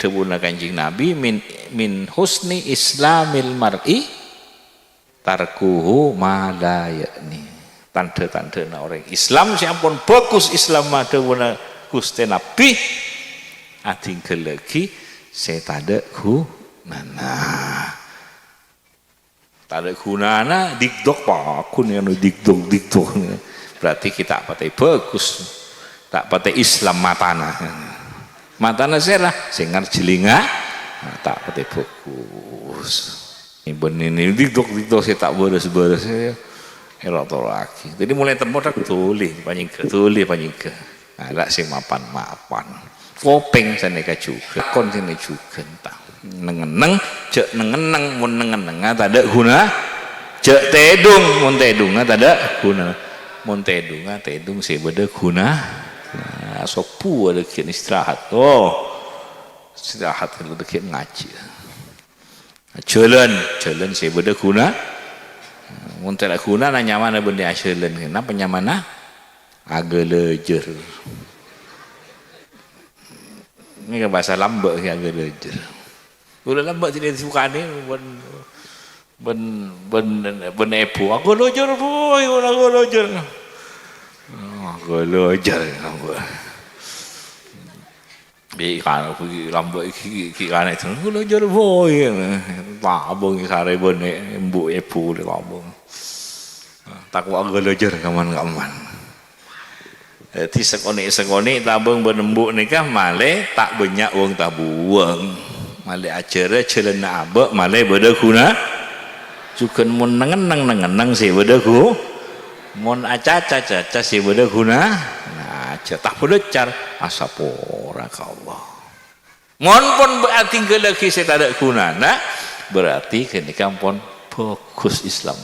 dawuhna Kanjeng Nabi min husni islamil mar'i tarkuhu ma la ya'ni. Tanda-tanda orang Islam sampun bagus Islam dawuhna Gusti Nabi atinggal lagi saya tada gunana. Tada gunana dikdok pakun yang dikdok berarti kita patai bagus, tak patai Islam matana serah singar jelinga tak patai bagus. Ini dikdok saya tak beres saya elok lagi. Jadi mulai tempodak tuli panjingke ada sing mapan kopeng saneka juga kon sini juga entah nengeneng cek nengeneng mun nengeneng ada guna cek tedung mun tedung ada guna mun tedung sih beda guna sopu ada kian istirahat istirahat ada kian ngaji jalan sih beda guna mun tidak guna nanya mana benda jalan kenapa nyamana agak lejer. Ini kan bahasa lambak yang agak lejer. Udah lambak tidak disuka ni ben epo. Aku lejer boy, aku lejer. Aku lejer aku. Ikan aku lambak ikan itu. Aku lejer boy. Tabung sare ben embu epo di tabung. Takut agak lejer kaman-kaman. Jadi sekoni tabung benembuk nikah male tak banyak wong tabuang male acara celana abek male beda guna juga mun nengenang sih beda gu mun acaca sih beda guna nah tak belajar asapora ka Allah mun pun berarti lagi saya tak ada guna nah berarti kenika pun fokus Islam